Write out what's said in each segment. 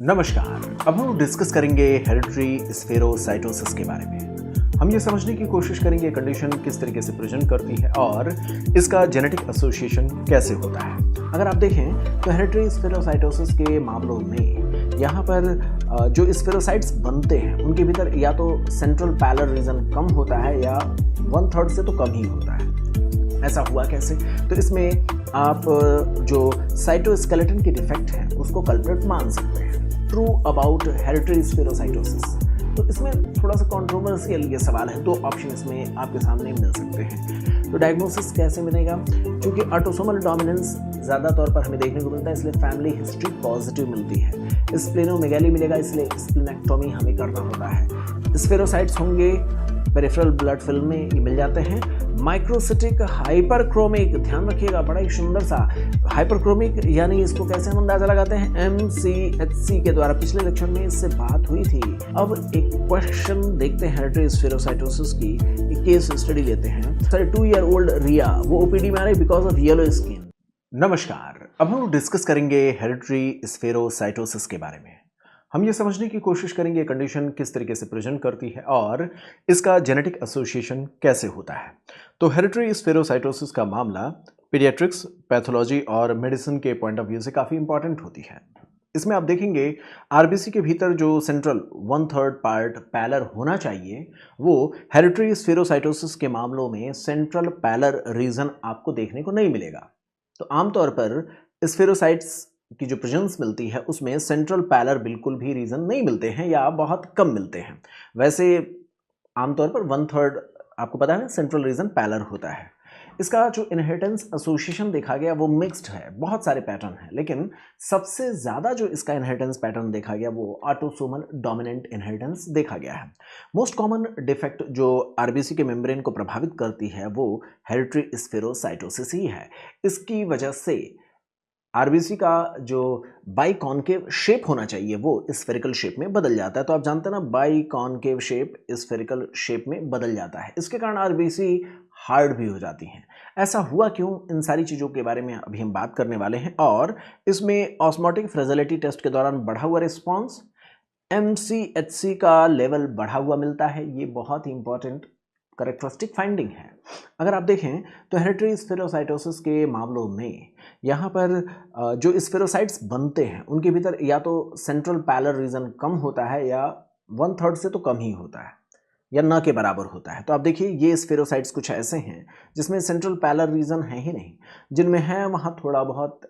नमस्कार। अब हम डिस्कस करेंगे हेरिडिटरी स्फेरोसाइटोसिस के बारे में। हम ये समझने की कोशिश करेंगे कंडीशन किस तरीके से प्रेजेंट करती है और इसका जेनेटिक एसोसिएशन कैसे होता है। अगर आप देखें तो हेरिडिटरी स्फेरोसाइटोसिस के मामलों में यहाँ पर जो स्फेरोसाइट्स बनते हैं उनके भीतर या तो सेंट्रल पैलर रीजन कम होता है या 1/3 से तो कम ही होता है। ऐसा हुआ कैसे? तो इसमें आप जो साइटोस्केलेटन के डिफेक्ट हैं उसको कल्प्रिट मान सकते हैं। ट्रू अबाउट हेरिडिटरी स्फेरोसाइटोसिस, तो इसमें थोड़ा सा कंट्रोवर्शियल ये सवाल है। दो ऑप्शन इसमें आपके सामने मिल सकते हैं। तो डायग्नोसिस कैसे मिलेगा? क्योंकि ऑटोसोमल डोमिनेंस ज़्यादा तौर पर हमें देखने को मिलता है, इसलिए फैमिली हिस्ट्री पॉजिटिव मिलती है। स्प्लेनोमेगाली मिलेगा, इसलिए स्प्लेनेक्टोमी हमें करना होता है। स्फेरोसाइट्स होंगे पेरिफेरल ब्लड फिल्म में, ये मिल जाते हैं। माइक्रोसिटिक हाइपरक्रोमिक, ध्यान रखिएगा, बड़ा ही सुंदर सा हाइपरक्रोमिक, यानी इसको कैसे हम अंदाजा लगाते हैं? MCHC के द्वारा पिछले लेक्चर में इससे बात हुई थी। अब एक क्वेश्चन देखते हैं हेरिडिटरी स्फेरोसाइटोसिस की, एक केस स्टडी लेते हैं। 2 ईयर ओल्ड रिया, वो ओपीडी में आ रही बिकॉज ऑफ येलो स्किन। नमस्कार। अब हम डिस्कस करेंगे हेरिडिटरी स्फेरोसाइटोसिस के बारे में। हम ये समझने की कोशिश करेंगे कंडीशन किस तरीके से प्रेजेंट करती है और इसका जेनेटिक एसोसिएशन कैसे होता है। तो हेरिडिटरी स्फेरोसाइटोसिस का मामला पीडियाट्रिक्स, पैथोलॉजी और मेडिसिन के पॉइंट ऑफ व्यू से काफ़ी इंपॉर्टेंट होती है। इसमें आप देखेंगे आरबीसी के भीतर जो सेंट्रल 1/3 पार्ट पैलर होना चाहिए, वो हेरिडिटरी स्फेरोसाइटोसिस के मामलों में सेंट्रल पैलर रीजन आपको देखने को नहीं मिलेगा। तो आमतौर पर स्फेरोसाइट्स की जो प्रेजेंस मिलती है उसमें सेंट्रल पैलर बिल्कुल भी रीजन नहीं मिलते हैं या बहुत कम मिलते हैं। वैसे आमतौर पर 1/3 आपको पता है सेंट्रल रीजन पैलर होता है। इसका जो इनहेरिटेंस एसोसिएशन देखा गया वो मिक्स्ड है, बहुत सारे पैटर्न हैं, लेकिन सबसे ज़्यादा जो इसका इनहेरिटेंस पैटर्न देखा गया वो ऑटोसोमल डोमिनेंट इनहेरिटेंस देखा गया है। मोस्ट कॉमन डिफेक्ट जो आरबीसी के मेम्ब्रेन को प्रभावित करती है वो हेरिडिटरी स्फेरोसाइटोसिस ही है। इसकी वजह से आरबीसी का जो बाइकॉन्केव शेप होना चाहिए वो स्फेरिकल शेप में बदल जाता है। तो आप जानते हैं ना, बाइकॉन्केव शेप स्फेरिकल शेप में बदल जाता है। इसके कारण आरबीसी हार्ड भी हो जाती हैं। ऐसा हुआ क्यों? इन सारी चीज़ों के बारे में अभी हम बात करने वाले हैं। और इसमें ऑस्मोटिक फ्रेजिलिटी टेस्ट के दौरान बढ़ा हुआ रिस्पॉन्स, MCHC का लेवल बढ़ा हुआ मिलता है। ये बहुत ही इंपॉर्टेंट करेक्टरिस्टिक फाइंडिंग है। अगर आप देखें तो हेरिडिटरी स्फेरोसाइटोसिस के मामलों में यहाँ पर जो स्फेरोसाइट्स बनते हैं उनके भीतर या तो सेंट्रल पैलर रीजन कम होता है या 1/3 से तो कम ही होता है या न के बराबर होता है। तो आप देखिए ये स्फेरोसाइट्स कुछ ऐसे हैं जिसमें सेंट्रल पैलर रीजन है ही नहीं, जिनमें है वहाँ थोड़ा बहुत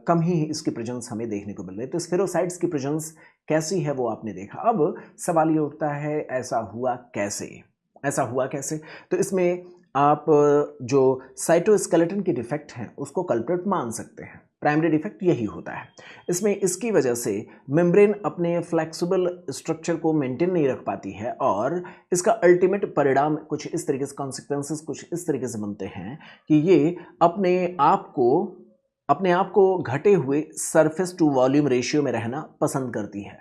कम ही इसकी प्रेजेंस हमें देखने को मिल रही है। तो स्फेरोसाइट्स की प्रेजेंस कैसी है वो आपने देखा। अब सवाल ये उठता है ऐसा हुआ कैसे? ऐसा हुआ कैसे? तो इसमें आप जो साइटोस्केलेटन के डिफेक्ट हैं उसको कल्प्रिट मान सकते हैं। प्राइमरी डिफेक्ट यही होता है। इसमें इसकी वजह से मेम्ब्रेन अपने फ्लेक्सिबल स्ट्रक्चर को मेंटेन नहीं रख पाती है और इसका अल्टीमेट परिणाम कुछ इस तरीके से, कॉन्सिक्वेंसेस कुछ इस तरीके से बनते हैं कि ये अपने आप को घटे हुए सरफेस टू वॉल्यूम रेशियो में रहना पसंद करती है।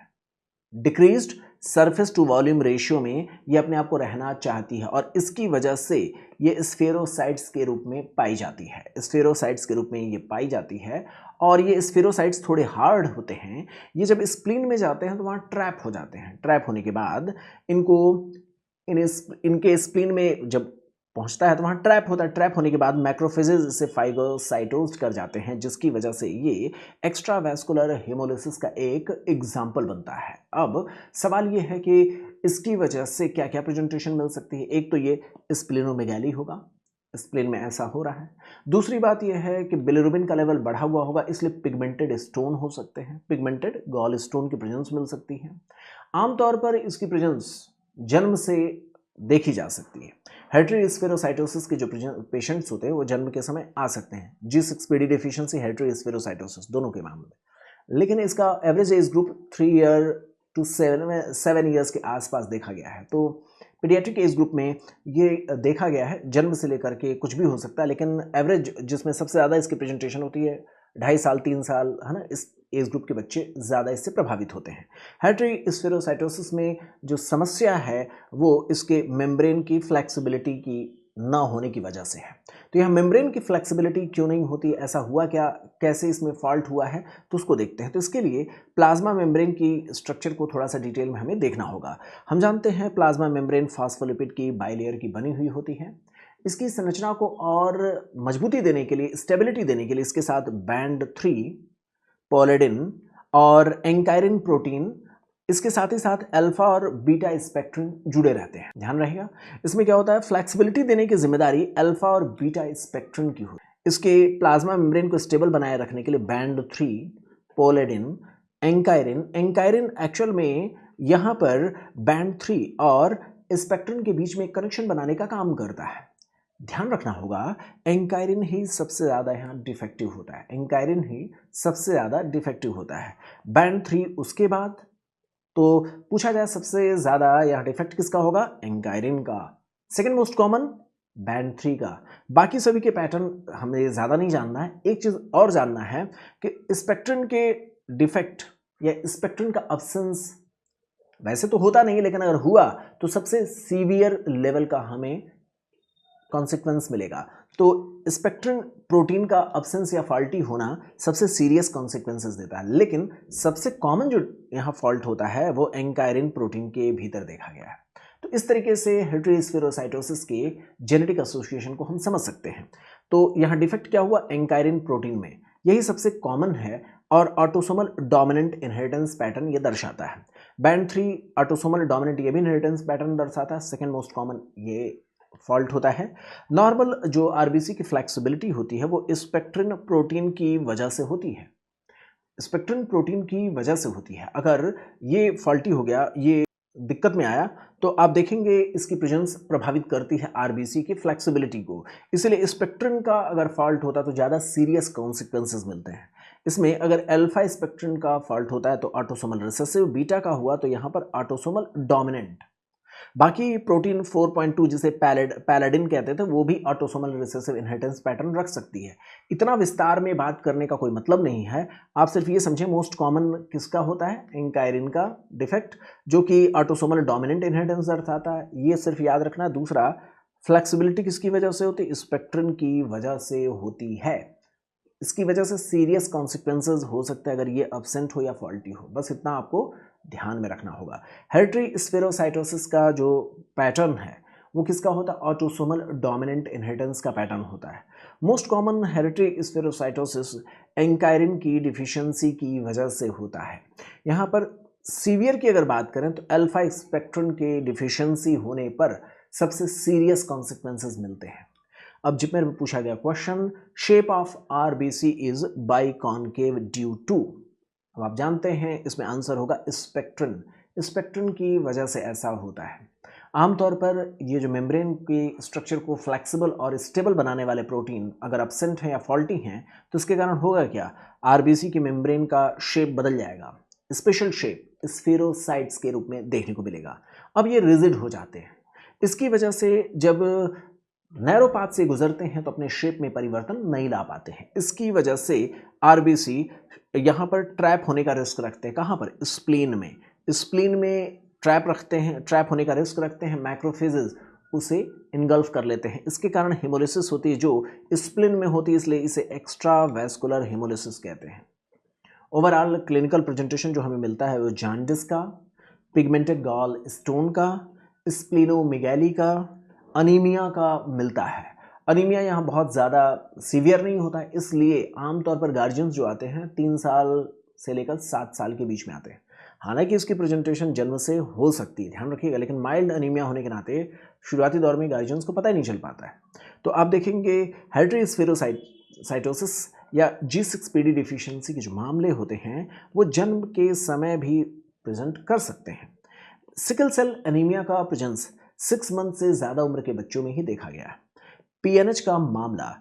Decreased surface to volume ratio में ये अपने आप को रहना चाहती है और इसकी वजह से ये स्फेरोसाइट्स के रूप में पाई जाती है। स्फेरोसाइट्स के रूप में ये पाई जाती है और ये स्फेरोसाइट्स थोड़े हार्ड होते हैं। ये जब स्प्लीन में जाते हैं तो वहाँ ट्रैप हो जाते हैं। ट्रैप होने के बाद इनके स्प्लीन में जब पहुंचता है तो वहाँ ट्रैप होता है। ट्रैप होने के बाद मैक्रोफेजेज इसे फाइगोसाइटोज कर जाते हैं, जिसकी वजह से ये एक्स्ट्रावैस्कुलर हेमोलिसिस का एक एग्जाम्पल बनता है। अब सवाल ये है कि इसकी वजह से क्या क्या प्रेजेंटेशन मिल सकती है। एक तो ये स्प्लेनोमेगाली होगा, स्प्लेन में ऐसा हो रहा है। दूसरी बात यह है कि बिलिरुबिन का लेवल बढ़ा हुआ होगा, इसलिए पिगमेंटेड स्टोन हो सकते हैं, पिगमेंटेड गॉल स्टोन की प्रेजेंस मिल सकती है। आमतौर पर इसकी प्रेजेंस जन्म से देखी जा सकती है। हेरिडिटरी स्फेरोसाइटोसिस के जो पेशेंट्स होते हैं वो जन्म के समय आ सकते हैं। G6PD डेफिशिएंसी, हेरिडिटरी स्फेरोसाइटोसिस दोनों के मामले में, लेकिन इसका average age group 3 year to 7 years के आसपास देखा गया है। तो पीडियाट्रिक एज ग्रुप में ये देखा गया है, जन्म से लेकर के कुछ भी हो सकता है, लेकिन एवरेज जिसमें सबसे ज़्यादा इसकी प्रेजेंटेशन होती है 2.5 साल 3 साल, है ना, इस एज ग्रुप के बच्चे ज़्यादा इससे प्रभावित होते हैं। हेरिडिटरी स्फेरोसाइटोसिस में जो समस्या है वो इसके मेम्ब्रेन की फ्लेक्सिबिलिटी की ना होने की वजह से है। तो यहाँ मेम्ब्रेन की फ्लेक्सिबिलिटी क्यों नहीं होती, ऐसा हुआ क्या, कैसे इसमें फॉल्ट हुआ है, तो उसको देखते हैं। तो इसके लिए प्लाज्मा मेम्ब्रेन की स्ट्रक्चर को थोड़ा सा डिटेल में हमें देखना होगा। हम जानते हैं प्लाज्मा मेम्ब्रेन फॉस्फोलिपिड की बाइलेयर की बनी हुई होती है। इसकी संरचना को और मजबूती देने के लिए, स्टेबिलिटी देने के लिए इसके साथ बैंड 3 पोलेडिन और एंकाइरिन प्रोटीन, इसके साथ ही साथ अल्फा और बीटा स्पेक्ट्रिन जुड़े रहते हैं। ध्यान रहेगा, इसमें क्या होता है, फ्लेक्सिबिलिटी देने की जिम्मेदारी अल्फा और बीटा स्पेक्ट्रिन की होती है। इसके प्लाज्मा मेम्ब्रेन को स्टेबल बनाए रखने के लिए बैंड 3 पोलेडिन एंकाइरिन एक्चुअल में यहाँ पर बैंड 3 और स्पेक्ट्रिन के बीच में कनेक्शन बनाने का काम करता है। ध्यान रखना होगा, एंकाइरिन ही सबसे ज़्यादा यहाँ डिफेक्टिव होता है, एंकाइरिन ही सबसे ज़्यादा डिफेक्टिव होता है। बैंड 3 उसके बाद, तो पूछा जाए सबसे ज़्यादा यहाँ डिफेक्ट किसका होगा, एंकाइरिन का। सेकेंड मोस्ट कॉमन बैंड 3 का। बाकी सभी के पैटर्न हमें ज़्यादा नहीं जानना है। एक चीज़ और जानना है कि स्पेक्ट्रिन के डिफेक्ट या स्पेक्ट्रिन का अब्सेंस वैसे तो होता नहीं, लेकिन अगर हुआ तो सबसे सीवियर लेवल का हमें कॉन्सिक्वेंस मिलेगा। तो स्पेक्ट्रिन प्रोटीन का अब्सेंस या फॉल्टी होना सबसे सीरियस कॉन्सिक्वेंसेस देता है, लेकिन सबसे कॉमन जो यहाँ फॉल्ट होता है वो एंकाइरिन प्रोटीन के भीतर देखा गया है। तो इस तरीके से हेरेडिटरी स्फेरोसाइटोसिस के जेनेटिक एसोसिएशन को हम समझ सकते हैं। तो यहाँ डिफेक्ट क्या हुआ, एंकाइरिन प्रोटीन में, यही सबसे कॉमन है और ऑटोसोमल डोमिनेंट इनहेरिटेंस पैटर्न ये दर्शाता है। बैंड 3 ऑटोसोमल डोमिनेंट ये भी इनहेरिटेंस पैटर्न दर्शाता है। सेकेंड मोस्ट कॉमन ये फॉल्ट होता है। नॉर्मल जो आरबीसी की फ्लेक्सिबिलिटी होती है वो स्पेक्ट्रिन प्रोटीन की वजह से होती है, स्पेक्ट्रिन प्रोटीन की वजह से होती है। अगर ये फॉल्टी हो गया, ये दिक्कत में आया, तो आप देखेंगे इसकी प्रेजेंस प्रभावित करती है आरबीसी की फ्लेक्सिबिलिटी को। इसलिए स्पेक्ट्रिन का अगर फॉल्ट होता तो ज़्यादा सीरियस कॉन्सिक्वेंसेस मिलते हैं। इसमें अगर अल्फा स्पेक्ट्रिन का फॉल्ट होता है तो ऑटोसोमल रिसेसिव, बीटा का हुआ तो यहाँ पर ऑटोसोमल डोमिनेंट। बाकी प्रोटीन 4.2 जिसे पैलेडिन कहते थे वो भी ऑटोसोमल रिसेसिव इनहेरिटेंस पैटर्न रख सकती है। इतना विस्तार में बात करने का कोई मतलब नहीं है, आप सिर्फ ये समझें मोस्ट कॉमन किसका होता है, एंकाइरिन का डिफेक्ट, जो कि ऑटोसोमल डोमिनेंट इनहेरिटेंस दर्शाता है, ये सिर्फ याद रखना। दूसरा, फ्लेक्सिबिलिटी किसकी वजह से होती है, स्पेक्ट्रिन की वजह से होती है। इसकी वजह से सीरियस कॉन्सिक्वेंसेस हो सकते हैं अगर ये एब्सेंट हो या फॉल्टी हो, बस इतना आपको ध्यान में रखना होगा। हेरेडिटरी स्फेरोसाइटोसिस का जो पैटर्न है वो किसका होता है, ऑटोसोमल डोमिनेंट इनहेरिटेंस का पैटर्न होता है। मोस्ट कॉमन हेरेडिटरी स्फेरोसाइटोसिस एंकाइरिन की डिफिशियंसी की वजह से होता है। यहाँ पर सीवियर की अगर बात करें तो अल्फा स्पेक्ट्रिन के डिफिशियंसी होने पर सबसे सीरियस कॉन्सिक्वेंसेस मिलते हैं। अब जिप में पूछा गया question, shape of RBC is biconcave due to, अब आप जानते हैं इसमें आंसर होगा स्पेक्ट्रिन, स्पेक्ट्रिन की वजह से ऐसा होता है। आमतौर पर ये जो मेम्ब्रेन की स्ट्रक्चर को फ्लेक्सिबल और स्टेबल बनाने वाले प्रोटीन अगर एब्सेंट हैं या फॉल्टी हैं तो इसके कारण होगा क्या, आरबीसी की मेम्ब्रेन का शेप बदल जाएगा, स्पेशल शेप स्फेरोसाइट्स के रूप में देखने को मिलेगा। अब ये रिजिड हो जाते हैं, इसकी वजह से जब नैरो पाथ से गुजरते हैं तो अपने शेप में परिवर्तन नहीं ला पाते हैं। इसकी वजह से आरबीसी यहाँ पर ट्रैप होने का रिस्क रखते हैं। कहाँ पर, स्प्लीन में, स्प्लीन में ट्रैप रखते हैं, ट्रैप होने का रिस्क रखते हैं। मैक्रोफेजेस उसे इनगल्फ कर लेते हैं, इसके कारण हेमोलिसिस होती है जो स्प्लीन में होती है, इसलिए इसे एक्स्ट्रा वैस्कुलर हेमोलिसिस कहते हैं। ओवरऑल क्लिनिकल प्रेजेंटेशन जो हमें मिलता है वो जॉन्डिस का, पिगमेंटेड गॉल स्टोन का, स्प्लीनोमेगाली का, अनीमिया का मिलता है। अनीमिया यहाँ बहुत ज़्यादा सीवियर नहीं होता है, इसलिए आमतौर पर गार्जियंस जो आते हैं 3 साल से लेकर 7 साल के बीच में आते हैं। हालांकि इसकी प्रेजेंटेशन जन्म से हो सकती है, ध्यान रखिएगा, लेकिन माइल्ड अनीमिया होने के नाते शुरुआती दौर में गार्जियंस को पता ही नहीं चल पाता है। तो आप देखेंगे हेरेडिटरी स्फेरोसाइटोसिस या G6PD डिफिशियंसी के जो मामले होते हैं वो जन्म के समय भी प्रेजेंट कर सकते हैं। सिकल सेल एनीमिया का प्रेजेंस 6 मंथ से ज़्यादा उम्र के बच्चों में ही देखा गया है। PNH का मामला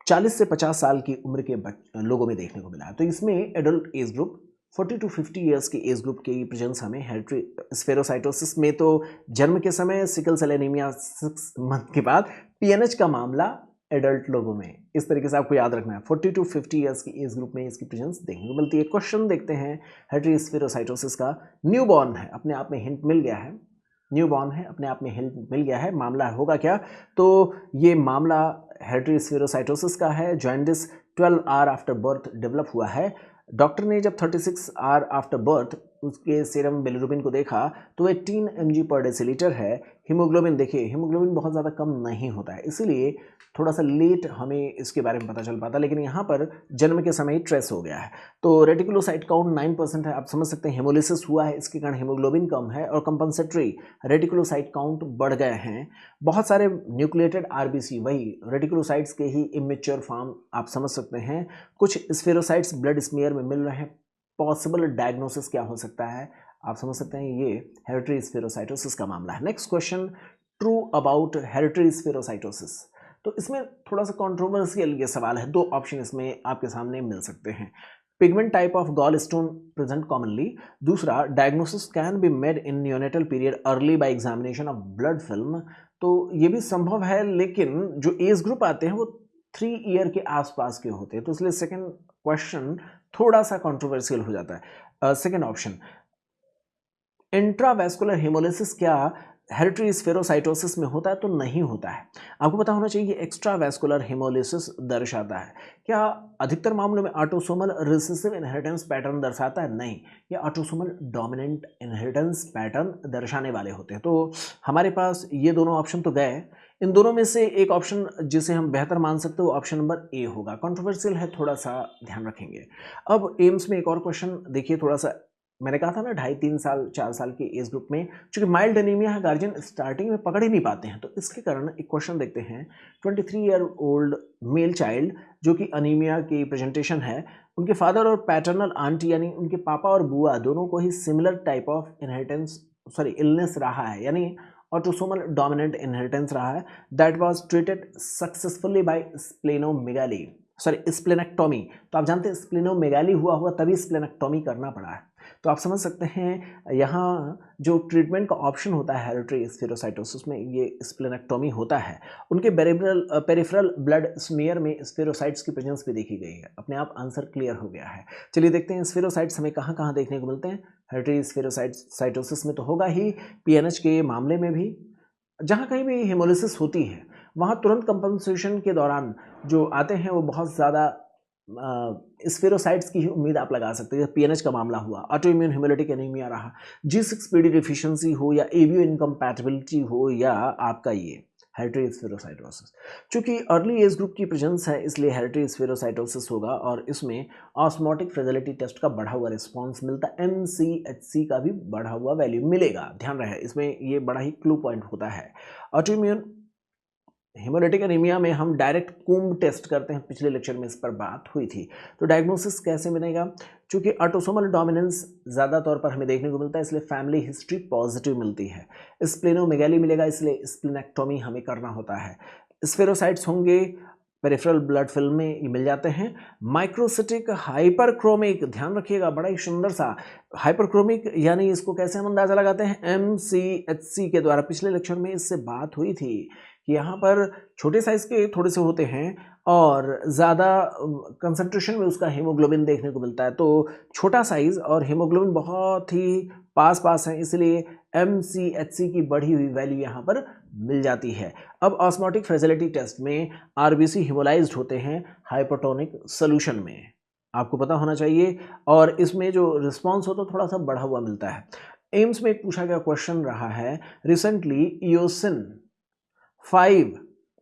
40 से 50 साल की उम्र के लोगों में देखने को मिला है। तो इसमें adult age group 40 to 50 years की एज ग्रुप की प्रेजेंस हमें हेरेडिटरी स्फेरोसाइटोसिस में, तो जन्म के समय सिकल सेल एनीमिया 6 मंथ के बाद, PNH का मामला एडल्ट लोगों में। इस तरीके से आपको याद रखना है 40 to 50 ईयर्स की एज ग्रुप में इसकी प्रेजेंस देखने को मिलती है। क्वेश्चन देखते हैं, हेरेडिटरी स्फेरोसाइटोसिस का न्यूबॉर्न है, अपने आप में हिंट मिल गया है, न्यूबॉर्न है, अपने आप में हेल्प मिल गया है। मामला होगा क्या, तो ये मामला हेरिडिटरी स्फेरोसाइटोसिस का है। Jaundice 12 hour after birth develop हुआ है। डॉक्टर ने जब 36 आवर आफ्टर बर्थ उसके सीरम बिलिरुबिन को देखा तो वह 18 mg/dL है। हीमोग्लोबिन देखिए, हीमोग्लोबिन बहुत ज़्यादा कम नहीं होता है, इसीलिए थोड़ा सा लेट हमें इसके बारे में पता चल पाता, लेकिन यहाँ पर जन्म के समय ही ट्रेस हो गया है। तो रेटिकुलोसाइट काउंट 9% है। आप समझ सकते हैं हेमोलिसिस हुआ है, इसके कारण हीमोग्लोबिन कम है और कंपनसेटरी रेटिकुलोसाइट काउंट बढ़ गए हैं। बहुत सारे न्यूक्लिएटेड आरबीसी, वही रेटिकुलोसाइट्स के ही इमेच्योर फॉर्म आप समझ सकते हैं। कुछ स्फेरोसाइट्स ब्लड स्मीयर में मिल रहे हैं। पॉसिबल डायग्नोसिस क्या हो सकता है, आप समझ सकते हैं, ये हेरिडिटरी स्फेरोसाइटोसिस का मामला है। Next question, true about hereditary spherocytosis. तो इसमें थोड़ा सा कंट्रोवर्शियल ये सवाल है, दो ऑप्शन इसमें आपके सामने मिल सकते हैं। Pigment type of gall stone present commonly. दूसरा, diagnosis can be made in neonatal period early by examination of blood film. तो ये भी संभव है, लेकिन जो एज ग्रुप आते हैं वो 3 ईयर के आसपास के होते हैं, तो इसलिए सेकंड क्वेश्चन थोड़ा सा कंट्रोवर्शियल हो जाता है। सेकंड ऑप्शन, इंट्रावैस्कुलर हेमोलिसिस क्या हेरिडिटरी स्फेरोसाइटोसिस में होता है, तो नहीं होता है। आपको पता होना चाहिए एक्स्ट्रावैस्कुलर हेमोलिसिस दर्शाता है। क्या अधिकतर मामलों में ऑटोसोमल रिसेसिव इनहेरिटेंस पैटर्न दर्शाता है? नहीं, ये ऑटोसोमल डोमिनेंट इनहेरिटेंस पैटर्न दर्शाने वाले होते हैं। तो हमारे पास ये दोनों ऑप्शन तो गए। इन दोनों में से एक ऑप्शन जिसे हम बेहतर मान सकते हो, ऑप्शन नंबर ए होगा। कंट्रोवर्शियल है, थोड़ा सा ध्यान रखेंगे। अब एम्स में एक और क्वेश्चन देखिए, थोड़ा सा मैंने कहा था ना 2.5-3 साल 4 साल के एज ग्रुप में चूंकि माइल्ड एनीमिया है, गार्जियन स्टार्टिंग में पकड़ ही नहीं पाते हैं, तो इसके कारण एक क्वेश्चन देखते हैं। 23 ईयर ओल्ड मेल चाइल्ड जो कि अनीमिया की प्रेजेंटेशन है, उनके फादर और पैटर्नल आंटी यानी उनके पापा और बुआ दोनों को ही सिमिलर टाइप ऑफ इलनेस रहा है, यानी ऑटोसोमल डोमिनेंट इनहेरिटेंस रहा है। That was treated successfully by splenectomy. तो आप जानते हैं स्प्लेनोमेगाली हुआ तभी स्प्लेनेक्टोमी करना पड़ा है। तो आप समझ सकते हैं यहाँ जो ट्रीटमेंट का ऑप्शन होता है हेरिडिटरी स्फेरोसाइटोसिस में, ये स्प्लेनेक्टोमी होता है। उनके पेरिफेरल ब्लड स्मीयर में स्फेरोसाइट्स की प्रेजेंस भी देखी गई है। अपने आप आंसर क्लियर हो गया है। चलिए देखते हैं स्फेरोसाइट्स हमें कहाँ कहाँ देखने को मिलते हैं। हेरिडिटरी स्फेरोसाइटोसिस में तो होगा ही, पीएनएच के मामले में भी। जहाँ कहीं भी हेमोलिसिस होती है वहाँ तुरंत कंपनसेशन के दौरान जो आते हैं वो बहुत ज़्यादा स्फेरोसाइट्स की ही उम्मीद आप लगा सकते हैं। पीएनएच का मामला हुआ, ऑटो इम्यून हेमोलिटिक एनीमिया रहा, G6PD डिफिशियंसी हो या एवियो इनकम्पैटिबिलिटी हो या आपका ये हेरिडिटरी स्फेरोसाइटोसिस। चूंकि अर्ली एज ग्रुप की प्रेजेंस है इसलिए हेरिडिटरी स्फेरोसाइटोसिस होगा और इसमें ऑस्मोटिक फ्रेजिलिटी टेस्ट का बढ़ा हुआ रिस्पॉन्स मिलता है। MCHC का भी बढ़ा हुआ वैल्यू मिलेगा, ध्यान रहे, इसमें ये बड़ा ही क्लू पॉइंट होता है। ऑटो इम्यून हेमोलिटिक एनीमिया में हम डायरेक्ट कुम्ब टेस्ट करते हैं, पिछले लेक्चर में इस पर बात हुई थी। तो डायग्नोसिस कैसे मिलेगा? चूंकि ऑटोसोमल डोमिनेंस ज़्यादा तौर पर हमें देखने को मिलता है इसलिए फैमिली हिस्ट्री पॉजिटिव मिलती है। स्प्लेनोमेगाली मिलेगा इसलिए स्प्लेनेक्टोमी हमें करना होता है। स्फेरोसाइट्स होंगे पेरिफेरल ब्लड फिल्म में ये मिल जाते हैं। माइक्रोसिटिक हाइपरक्रोमिक, ध्यान रखिएगा, बड़ा ही सुंदर सा हाइपरक्रोमिक, यानी इसको कैसे हम अंदाजा लगाते हैं? MCHC के द्वारा। पिछले लेक्चर में इससे बात हुई थी कि यहाँ पर छोटे साइज के थोड़े से होते हैं और ज़्यादा कंसंट्रेशन में उसका हीमोग्लोबिन देखने को मिलता है। तो छोटा साइज और हीमोग्लोबिन बहुत ही पास है, इसलिए MCHC की बढ़ी हुई वैल्यू यहाँ पर मिल जाती है। अब ऑस्मोटिक फ्रेजिलिटी टेस्ट में आरबीसी हिमोलाइज्ड होते हैं हाइपोटोनिक सोल्यूशन में, आपको पता होना चाहिए, और इसमें जो रिस्पॉन्स होता है थोड़ा सा बढ़ा हुआ मिलता है। एम्स में एक पूछा गया क्वेश्चन रहा है, रिसेंटली ईओसिन 5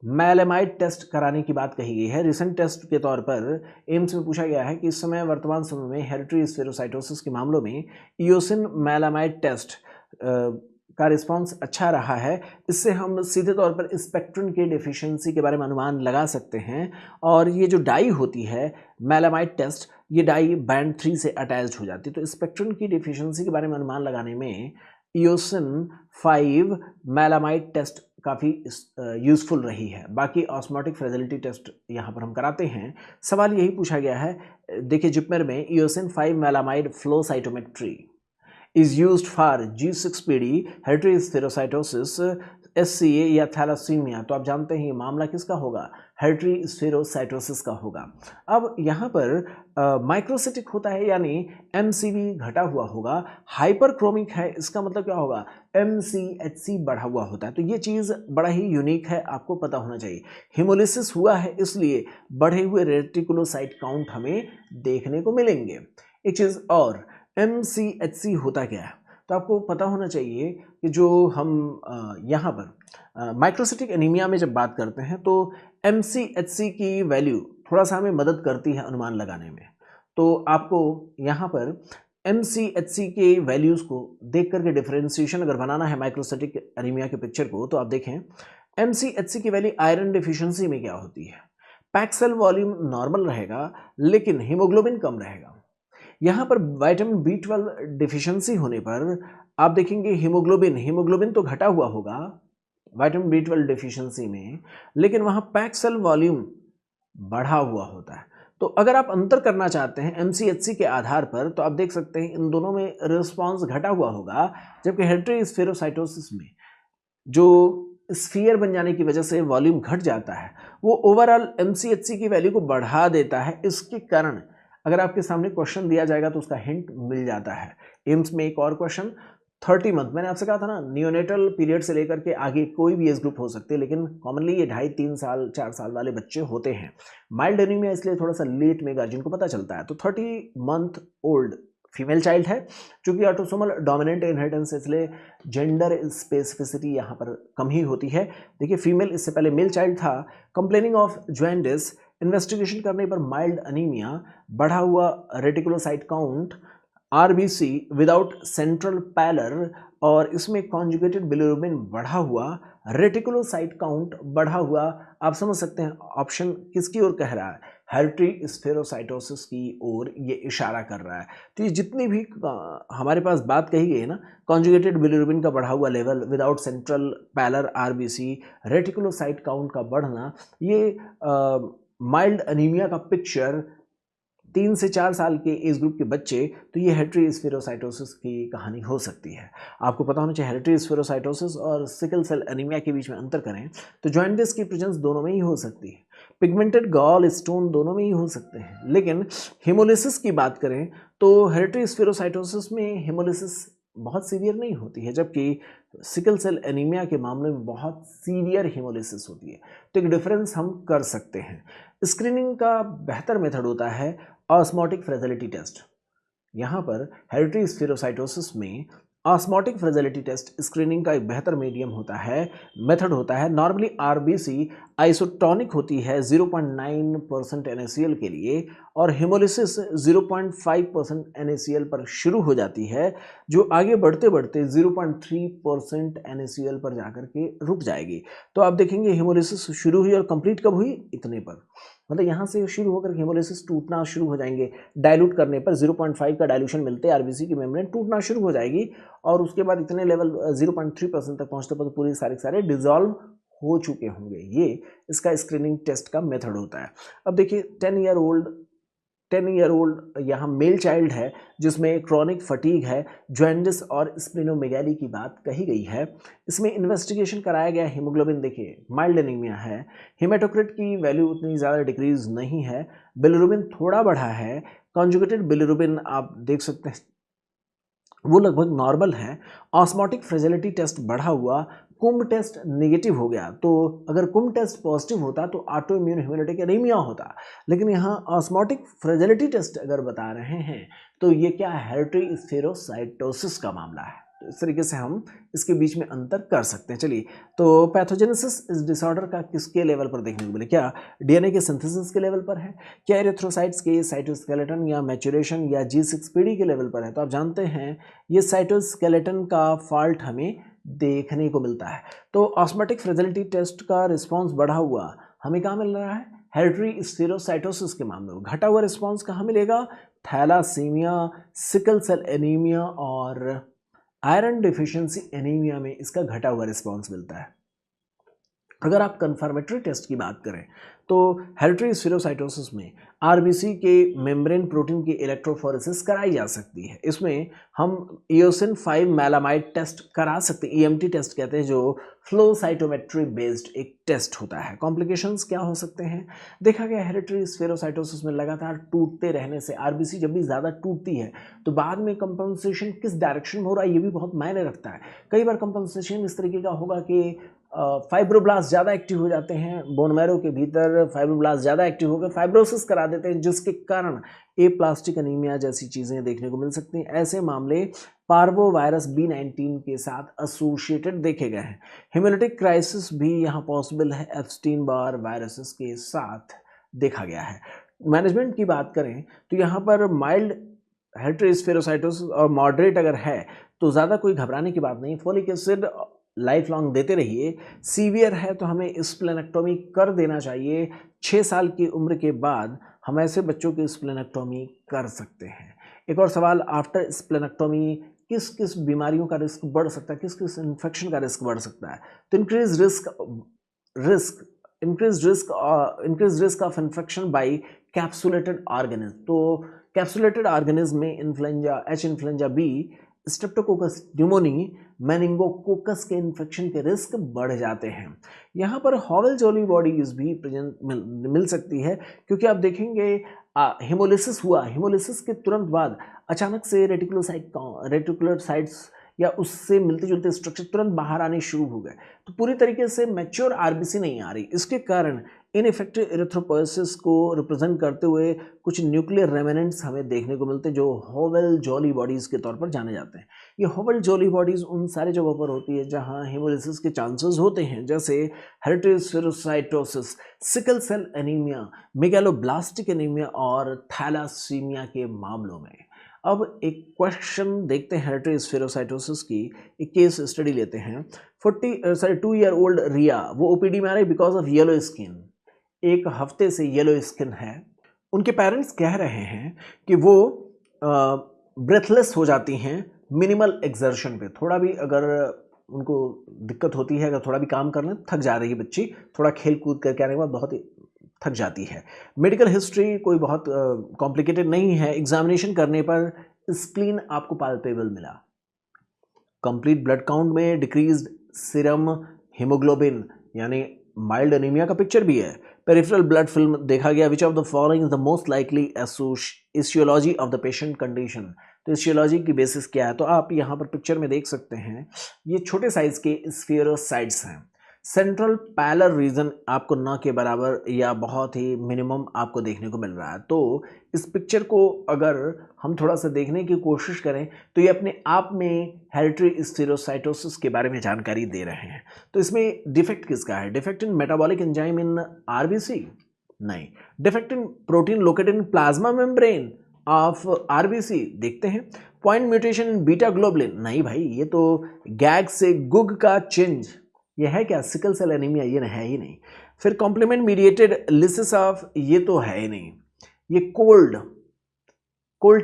मैलेमाइड टेस्ट कराने की बात कही गई है। रिसेंट टेस्ट के तौर पर एम्स में पूछा गया है कि इस समय वर्तमान समय में हेरिडिटरी स्फेरोसाइटोसिस के मामलों में ईओसिन मैलेमाइड टेस्ट का रिस्पांस अच्छा रहा है। इससे हम सीधे तौर पर स्पेक्ट्रिन के डेफिशिएंसी के बारे में अनुमान लगा सकते हैं। और ये जो डाई होती है मैलेमाइड टेस्ट, ये डाई बैंड 3 से अटैच्ड हो जाती है। तो स्पेक्ट्रिन की डेफिशिएंसी के बारे में अनुमान लगाने में ईओसिन 5 मैलेमाइड टेस्ट काफ़ी यूज़फुल रही है। बाकी ऑस्मोटिक फ्रेजिलिटी टेस्ट यहाँ पर हम कराते हैं। सवाल यही पूछा गया है, देखिए जिपमेर में eosin 5 maleimide flow cytometry is used for G6PD hereditary spherocytosis, SCA या थैलासीमिया। तो आप जानते हैं ये मामला किसका होगा? हेरिडिटरी स्फेरोसाइटोसिस का होगा। अब यहाँ पर माइक्रोसिटिक होता है यानी MCV घटा हुआ होगा, हाइपरक्रोमिक है इसका मतलब क्या होगा, MCHC बढ़ा हुआ होता है। तो ये चीज़ बड़ा ही यूनिक है, आपको पता होना चाहिए। हिमोलिसिस हुआ है इसलिए बढ़े हुए रेटिकुलोसाइट काउंट हमें देखने को मिलेंगे। एक चीज़ और, MCHC होता क्या है, तो आपको पता होना चाहिए कि जो हम यहाँ पर माइक्रोसिटिक एनीमिया में जब बात करते हैं तो MCHC की वैल्यू थोड़ा सा हमें मदद करती है अनुमान लगाने में। तो आपको यहाँ पर MCHC के वैल्यूज़ को देख करके डिफरेंशिएशन अगर बनाना है माइक्रोसिटिक एनीमिया के पिक्चर को, तो आप देखें MCHC की वैल्यू आयरन डिफिशियंसी में क्या होती है। पैक्ड सेल वॉल्यूम नॉर्मल रहेगा लेकिन हीमोग्लोबिन कम रहेगा। यहाँ पर विटामिन B12 डिफिशियंसी होने पर आप देखेंगे हीमोग्लोबिन तो घटा हुआ होगा विटामिन B12 डिफिशियंसी में, लेकिन वहाँ पैक्ड सेल वॉल्यूम बढ़ा हुआ होता है। तो अगर आप अंतर करना चाहते हैं MCHC के आधार पर, तो आप देख सकते हैं इन दोनों में रिस्पॉन्स घटा हुआ होगा, जबकि हेरिडिटरी स्फेरोसाइटोसिस में जो स्फीयर बन जाने की वजह से वॉल्यूम घट जाता है, वो ओवरऑल MCHC की वैल्यू को बढ़ा देता है। इसके कारण अगर आपके सामने क्वेश्चन दिया जाएगा तो उसका हिंट मिल जाता है। एम्स में एक और क्वेश्चन 30 मंथ, मैंने आपसे कहा था ना नियोनेटल पीरियड से लेकर के आगे कोई भी एज ग्रुप हो सकते हैं, लेकिन कॉमनली ये 2.5-3 साल 4 साल वाले बच्चे होते हैं। माइल्ड एनीमिया इसलिए थोड़ा सा लेट में गार्जियन को पता चलता है। तो 30 मंथ ओल्ड फीमेल चाइल्ड है, चूंकि ऑटोसोमल डोमिनेंट इनहेरिटेंस इसलिए जेंडर स्पेसिफिसिटी यहाँ पर कम ही होती है। देखिए फीमेल, इससे पहले मेल चाइल्ड था, कंप्लेनिंग ऑफ जॉन्डिस, इन्वेस्टिगेशन करने पर माइल्ड अनीमिया, बढ़ा हुआ reticulocyte count, RBC without central pallor, और इसमें कॉन्जुगेटेड बिलिरुबिन बढ़ा हुआ, रेटिकुलोसाइट काउंट बढ़ा हुआ। आप समझ सकते हैं ऑप्शन किसकी ओर कह रहा है, हेरिडिटरी स्फेरोसाइटोसिस की ओर ये इशारा कर रहा है। तो ये जितनी भी हमारे पास बात कही गई है ना, कॉन्जुगेटेड बिलिरुबिन का बढ़ा हुआ level, without central pallor RBC, reticulocyte count का बढ़ना, ये माइल्ड अनीमिया का पिक्चर 3 से 4 साल के एज ग्रुप के बच्चे, तो ये हेरिडिटरी स्फेरोसाइटोसिस की कहानी हो सकती है। आपको पता होना चाहिए हेरिडिटरी स्फेरोसाइटोसिस और सिकल सेल एनीमिया के बीच में अंतर करें तो जॉन्डिस की प्रेजेंस दोनों में ही हो सकती है, पिगमेंटेड गॉल स्टोन दोनों में ही हो सकते हैं। लेकिन हेमोलिसिस की बात करें तो हेरिडिटरी स्फेरोसाइटोसिस में हेमोलिसिस बहुत सीवियर नहीं होती है, जबकि सिकल सेल एनीमिया के मामले में बहुत सीवियर हेमोलिसिस होती है। तो एक डिफरेंस हम कर सकते हैं। स्क्रीनिंग का बेहतर मेथड होता है ऑस्मोटिक फ्रेजिलिटी टेस्ट। यहाँ पर हेरिडिटरी स्फेरोसाइटोसिस में ऑस्मोटिक फ्रेजिलिटी टेस्ट स्क्रीनिंग का एक बेहतर मीडियम होता है, मेथड होता है। नॉर्मली RBC आइसोटोनिक होती है 0.9% NaCl के लिए, और हेमोलिसिस 0.5% NaCl पर शुरू हो जाती है, जो आगे बढ़ते बढ़ते 0.3% NaCl पर जाकर के रुक जाएगी। तो आप देखेंगे हेमोलिसिस शुरू हुई और कंप्लीट कब हुई, इतने पर, मतलब यहाँ से शुरू होकर हेमोलिसिस टूटना शुरू हो जाएंगे। डाइल्यूट करने पर 0.5 का डाइल्यूशन मिलते हैं, RBC की मेम्ब्रेन टूटना शुरू हो जाएगी, और उसके बाद इतने लेवल 0.3% तक पहुँचते पर पूरे सारे डिजॉल्व हो चुके होंगे। ये इसका स्क्रीनिंग टेस्ट का मेथड होता है। अब देखिए 10 ईयर ओल्ड यहाँ मेल चाइल्ड है जिसमें क्रॉनिक फटीग है, जॉन्डिस और स्प्लेनोमेगाली की बात कही गई है। इसमें इन्वेस्टिगेशन कराया गया, हीमोग्लोबिन देखिए माइल्ड एनीमिया है, हेमाटोक्रिट की वैल्यू उतनी ज़्यादा डिक्रीज नहीं है, बिलिरुबिन थोड़ा बढ़ा है, कॉन्जुगेटेड बिलिरुबिन आप देख सकते हैं वो लगभग नॉर्मल है, ऑस्मोटिक फ्रेजिलिटी टेस्ट बढ़ा हुआ, कुंभ टेस्ट नेगेटिव हो गया। तो अगर कुंभ टेस्ट पॉजिटिव होता तो ऑटो इम्यून हेमोलिटिक एनीमिया होता, लेकिन यहाँ ऑस्मोटिक फ्रेजिलिटी टेस्ट अगर बता रहे हैं तो ये क्या है, हेरिडिटरी स्फेरोसाइटोसिस का मामला है। तो इस तरीके से हम इसके बीच में अंतर कर सकते हैं। चलिए, तो पैथोजेनेसिस इस डिसऑर्डर का किसके लेवल पर देखने को मिले, क्या DNA के सिंथेसिस के लेवल पर है, क्या एरिथ्रोसाइट्स के साइटोस्केलेटन या मैच्योरेशन या G6PD के लेवल पर है। तो आप जानते हैं ये साइटोस्केलेटन का फॉल्ट हमें देखने को मिलता है। तो ऑस्मोटिक फ्रेजिलिटी टेस्ट का रिस्पॉन्स बढ़ा हुआ हमें कहाँ मिल रहा है, हेरिडिटरी स्फेरोसाइटोसिस के मामले में। घटा हुआ रिस्पॉन्स कहाँ मिलेगा, थैलासीमिया, सिकल सेल एनीमिया और आयरन डिफिशियंसी एनीमिया में इसका घटा हुआ रिस्पॉन्स मिलता है। अगर आप कंफर्मेटरी टेस्ट की बात करें तो हेरिडिटरी स्फेरोसाइटोसिस में आरबीसी के मेम्ब्रेन प्रोटीन की इलेक्ट्रोफोरेसिस कराई जा सकती है। इसमें हम ईओसिन 5 मेलामाइड टेस्ट करा सकते हैं, ईएमटी टेस्ट कहते हैं, जो फ्लो साइटोमेट्री बेस्ड एक टेस्ट होता है। कॉम्प्लिकेशंस क्या हो सकते हैं? देखा गया हेरिडिटरी स्फेरोसाइटोसिस में लगातार टूटते रहने से आरबीसी जब भी ज़्यादा टूटती है तो बाद में कंपनसेशन किस डायरेक्शन में हो रहा है ये भी बहुत मायने रखता है। कई बार कंपनसेशन इस तरीके का होगा कि फाइब्रोब्लास्ट ज़्यादा एक्टिव हो जाते हैं, बोन मैरो के भीतर फाइब्रोब्लास्ट ज़्यादा एक्टिव होकर फाइब्रोसिस करा देते हैं, जिसके कारण एप्लास्टिक एनीमिया जैसी चीज़ें देखने को मिल सकती हैं। ऐसे मामले पार्वोवायरस B19 के साथ एसोसिएटेड देखे गए हैं। हेमोलिटिक क्राइसिस भी यहाँ पॉसिबल है, एप्स्टीन बार वायरसेस के साथ देखा गया है। मैनेजमेंट की बात करें तो यहाँ पर माइल्ड हेरिडिटरी स्फेरोसाइटोसिस और मॉडरेट अगर है तो ज़्यादा कोई घबराने की बात नहीं, फोलिक एसिड लाइफ लॉन्ग देते रहिए। सीवियर है तो हमें स्प्लेनेक्टोमी कर देना चाहिए। 6 साल की उम्र के बाद हम ऐसे बच्चों की स्प्लेनेक्टोमी कर सकते हैं। एक और सवाल, आफ्टर स्प्लेनेक्टोमी किस किस बीमारियों का रिस्क बढ़ सकता है, किस किस इन्फेक्शन का रिस्क बढ़ सकता है? तो increase risk of infection by capsulated organism. तो कैप्सुलेटेड ऑर्गेनिज्म में influenza H, influenza B, Streptococcus pneumoniae, meningococcus के इन्फेक्शन के रिस्क बढ़ जाते हैं। यहाँ पर हॉवेल जोली बॉडीज भी प्रेजेंट मिल सकती है, क्योंकि आप देखेंगे हेमोलिसिस हुआ, हेमोलिसिस के तुरंत बाद अचानक से रेटिकुलोसाइट्स या उससे मिलते जुलते स्ट्रक्चर तुरंत बाहर आने शुरू हो गए, तो पूरी तरीके से मैच्योर आरबीसी नहीं आ रही। इसके कारण इनइफेक्टिव एरिथ्रोपोएसिस को रिप्रेजेंट करते हुए कुछ न्यूक्लियर रेमेनेंट्स हमें देखने को मिलते हैं, जो हॉवेल जोली बॉडीज़ के तौर पर जाने जाते हैं। ये हॉवेल जोली बॉडीज़ उन सारी जगहों पर होती है जहां हेमोलिसिस के चांसेस होते हैं, जैसे hereditary spherocytosis, sickle cell anaemia, megaloblastic anaemia और थैलासीमिया के मामलों में। अब एक क्वेश्चन देखते हैं हेरिडिटरी स्फेरोसाइटोसिस की, एक केस स्टडी लेते हैं। 2 ईयर ओल्ड रिया, वो ओपीडी में आ रही बिकॉज ऑफ येलो स्किन, 1 हफ्ते से येलो स्किन है। उनके पेरेंट्स कह रहे हैं कि वो ब्रेथलेस हो जाती हैं मिनिमल एक्सर्शन पे। थोड़ा भी अगर उनको दिक्कत होती है, अगर थोड़ा भी काम करने, थक जा रही है बच्ची, थोड़ा खेल कूद करके आने के बाद बहुत ही थक जाती है। मेडिकल हिस्ट्री कोई बहुत कॉम्प्लिकेटेड नहीं है। एग्जामिनेशन करने पर स्प्लीन आपको पाल्पेबल मिला। कंप्लीट ब्लड काउंट में डिक्रीज्ड सीरम हीमोग्लोबिन यानी माइल्ड एनीमिया का पिक्चर भी है। पेरिफेरल ब्लड फिल्म देखा गया। Which of the following is the most likely aetiology of the patient condition. तो एशियोलॉजी की बेसिस क्या है? तो आप यहाँ पर पिक्चर में देख सकते हैं, ये छोटे साइज के स्फेरोसाइट्स हैं। सेंट्रल पैलर रीजन आपको न के बराबर या बहुत ही मिनिमम आपको देखने को मिल रहा है। तो इस पिक्चर को अगर हम थोड़ा सा देखने की कोशिश करें तो ये अपने आप में हेरिडिटरी स्फेरोसाइटोसिस के बारे में जानकारी दे रहे हैं। तो इसमें डिफेक्ट किसका है? Defect in metabolic enzyme in RBC? नहीं। Defect in protein located in plasma membrane of RBC? देखते हैं। Point mutation in beta globulin? नहीं भाई, ये तो गैग से गुग का चेंज, ये है क्या? Sickle cell anaemia? ये है ही नहीं। फिर कॉम्प्लीमेंट मीडिएटेड लिसिस ऑफ? ये तो है ही नहीं। ये cold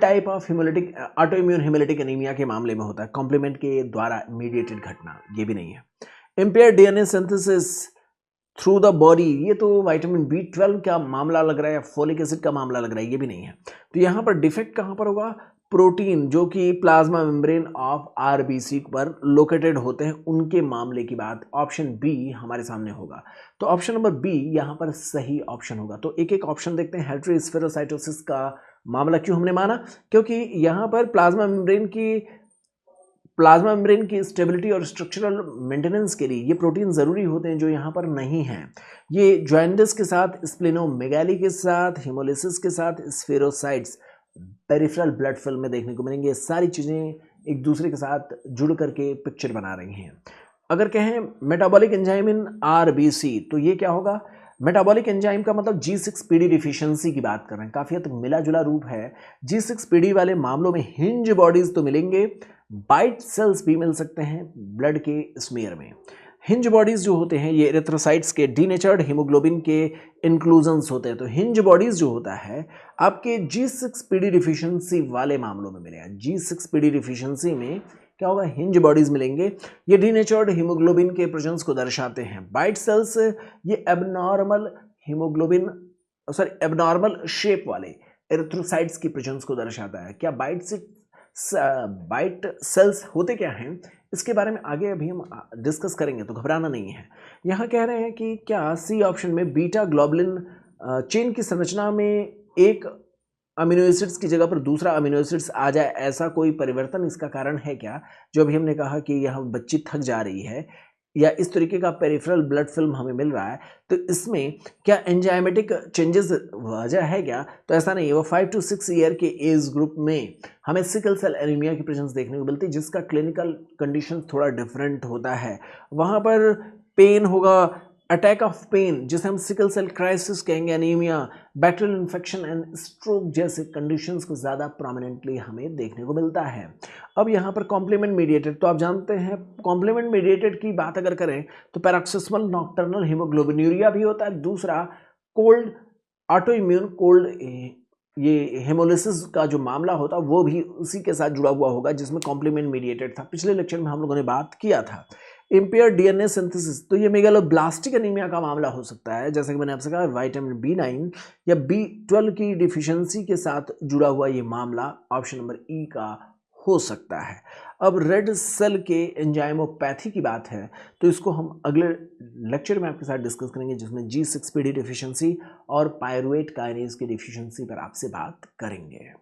type of haemolytic autoimmune haemolytic anaemia के मामले में होता है, कॉम्प्लीमेंट के द्वारा मीडिएटेड घटना, ये भी नहीं है। Impaired DNA synthesis through the body? ये तो विटामिन B12 का मामला लग रहा है या फोलिक एसिड का मामला लग रहा है, ये भी नहीं है। तो यहाँ पर डिफेक्ट कहाँ पर होगा? प्रोटीन जो कि प्लाज्मा मेम्ब्रेन ऑफ आरबीसी पर लोकेटेड होते हैं, उनके मामले की बात। ऑप्शन बी हमारे सामने होगा। तो ऑप्शन नंबर बी यहाँ पर सही ऑप्शन होगा। तो एक एक ऑप्शन देखते हैं। हेरिडिटरी स्फेरोसाइटोसिस का मामला क्यों हमने माना? क्योंकि यहाँ पर प्लाज्मा मेम्ब्रेन की स्टेबिलिटी और स्ट्रक्चरल मेंटेनेंस के लिए ये प्रोटीन ज़रूरी होते हैं, जो यहाँ पर नहीं हैं। ये जॉइंटिस के साथ, स्प्लेनोमेगाली के साथ, हिमोलिसिस के साथ, स्फेरोसाइट्स पेरिफेरल ब्लड फिल्म में देखने को मिलेंगे। ये सारी चीज़ें एक दूसरे के साथ जुड़ करके पिक्चर बना रही हैं। अगर कहें मेटाबॉलिक एंजाइम इन आरबीसी, तो ये क्या होगा? मेटाबॉलिक एंजाइम का मतलब G6PD डिफिशियंसी की बात कर रहे हैं। काफ़ी हद तक मिला जुला रूप है। G6PD वाले मामलों में हिंज बॉडीज तो मिलेंगे, बाइट सेल्स भी मिल सकते हैं ब्लड के स्मीयर में। हिंज बॉडीज जो होते हैं ये एरिथ्रोसाइट्स के डीनेचर्ड हीमोग्लोबिन के इंक्लूजन्स होते हैं। तो हिंज बॉडीज जो होता है आपके G6PD डिफिशियंसी वाले मामलों में मिलेगा। G6PD डिफिशियंसी में क्या होगा? हिंज बॉडीज मिलेंगे। ये डीनेचर्ड हीमोग्लोबिन के प्रेजेंस को दर्शाते हैं। बाइट सेल्स ये abnormal haemoglobin sorry abnormal shape वाले एरिथ्रोसाइट्स की प्रेजेंस को दर्शाता है। क्या बाइट सेल्स होते क्या हैं, इसके बारे में आगे अभी हम डिस्कस करेंगे, तो घबराना नहीं है। यहाँ कह रहे हैं कि क्या सी ऑप्शन में बीटा ग्लोबुलिन चेन की संरचना में एक अमीनो एसिड्स की जगह पर दूसरा अमीनो एसिड्स आ जाए, ऐसा कोई परिवर्तन इसका कारण है क्या? जो अभी हमने कहा कि यह बच्ची थक जा रही है या इस तरीके का पेरिफेरल ब्लड फिल्म हमें मिल रहा है, तो इसमें क्या एंजाइमेटिक चेंजेस वजह है क्या? तो ऐसा नहीं है। वो 5 to 6 ईयर के एज ग्रुप में हमें सिकल सेल एनीमिया की प्रेजेंस देखने को मिलती है, जिसका क्लिनिकल कंडीशन थोड़ा डिफरेंट होता है। वहाँ पर पेन होगा, अटैक ऑफ पेन जिसे हम सिकल सेल क्राइसिस कहेंगे, anaemia, bacterial infection and stroke जैसे कंडीशंस को ज़्यादा प्रोमिनेंटली हमें देखने को मिलता है। अब यहाँ पर कॉम्प्लीमेंट मीडिएटेड, तो आप जानते हैं कॉम्प्लीमेंट मीडिएटेड की बात अगर करें तो पैरोक्सिस्मल नॉक्टर्नल हीमोग्लोबिनूरिया भी होता है। दूसरा कोल्ड ऑटो इम्यून कोल्ड, ये हेमोलिसिस का जो मामला होता वो भी उसी के साथ जुड़ा हुआ होगा जिसमें कॉम्प्लीमेंट मीडिएटेड था। पिछले लेक्चर में हम लोगों ने बात किया था। इम्पेयर डीएनए सिंथेसिस, तो ये मेगालोब्लास्टिक एनीमिया का मामला हो सकता है, जैसे कि मैंने आपसे कहा विटामिन B9 या B12 की डिफिशियंसी के साथ जुड़ा हुआ ये मामला ऑप्शन नंबर ई का हो सकता है। अब रेड सेल के एंजाइमोपैथी की बात है, तो इसको हम अगले लेक्चर में आपके साथ डिस्कस करेंगे, जिसमें G6PD डिफिशियंसी और पायरुवेट काइनेज की डिफिशियंसी पर आपसे बात करेंगे।